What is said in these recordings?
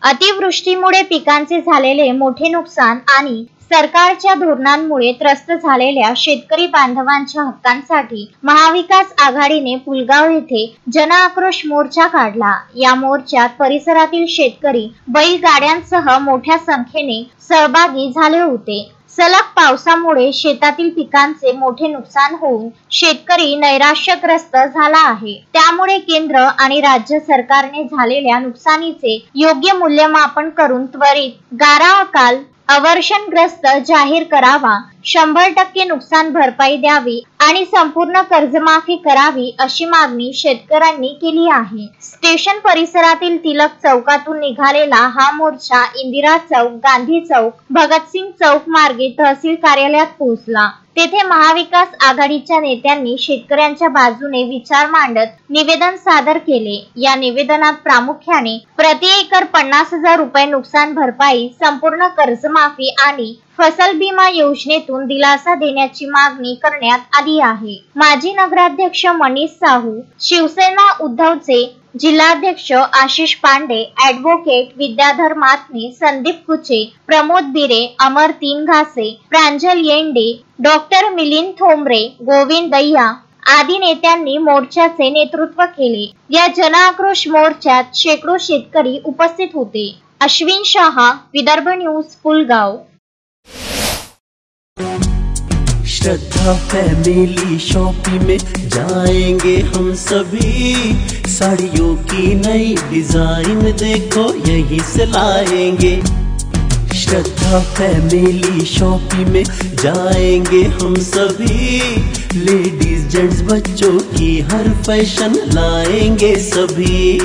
अतिवृष्टीमुळे पिकांचे झालेले मोठे नुकसान आणि सरकारच्या धोरणांमुळे त्रस्त झालेल्या शेतकरी बांधवांच्या हक्कांसाठी महाविकास आघाडीने पुलगाव येथे जन आक्रोश मोर्चा काढला। या मोर्चात परिसरातील शेतकरी बैलगाड्यांसह मोठ्या संख्येने सहभागी झाले होते। सलग पावसामुळे शेतातील पिकांचे मोठे नुकसान होऊन शेतकरी नैराश्यग्रस्त झाला आहे। त्यामुळे केंद्र आणि राज्य सरकारने झालेल्या नुकसानीचे योग्य मूल्यमापन करून त्वरित गारा अकाल अवर्षणग्रस्त जाहीर करावा, 100% नुकसान भरपाई द्यावी आणि संपूर्ण कर्जमाफी करावी अशी मागणी शेतकऱ्यांनी केली आहे। स्टेशन परिसरातील तिलक चौकातून निघालेला हा मोर्चा इंदिरा चौक, गांधी चौक, भगतसिंग चौक मार्गे तहसील कार्यालयात पोहोचला। तेथे महाविकास आघाडीच्या नेत्यांनी शेतकऱ्यांच्या बाजूने विचार मांडत निवेदन सादर केले। या निवेदनात प्रामुख्याने प्रति एकर 50,000 रुपये नुकसान भरपाई, संपूर्ण कर्जमाफी आणि फसल बीमा योजनेतून दिलासा देण्याची मागणी करण्यात आली आहे। माजी नगराध्यक्ष मनीष साहू, शिवसेना उद्धवचे जिल्हाध्यक्ष आशिष पांडे, ॲडव्होकेट विद्याधर मातने, संदीप कुचे, प्रमोद बिरे, अमर तीनघासे, प्रांजल येंडे, डॉक्टर मिलिंद थोंबरे, गोविंद दह्या आदी नेत्यांनी मोर्चाचे नेतृत्व केले। या जन आक्रोश मोर्चात शेकडो शेतकरी उपस्थित होते। अश्विन शहा, विदर्भ न्यूज, पुलगाव। श्रद्धा फैमिली शॉपिंग में जाएंगे हम सभी, साड़ियों की नई डिजाइन देखो यहीं से लाएंगे। श्रद्धा फैमिली शॉपिंग में जाएंगे हम सभी, लेडीज जेंट्स बच्चों की हर फैशन लाएंगे सभी।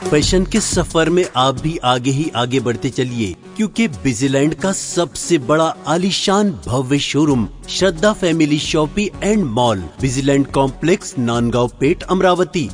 फैशन के सफर में आप भी आगे ही आगे बढ़ते चलिए, क्योंकि विजिलैंड का सबसे बड़ा आलीशान भव्य showroom Shraddha family shopping and mall, Vijiland complex, Nandgaon Peth, Amravati.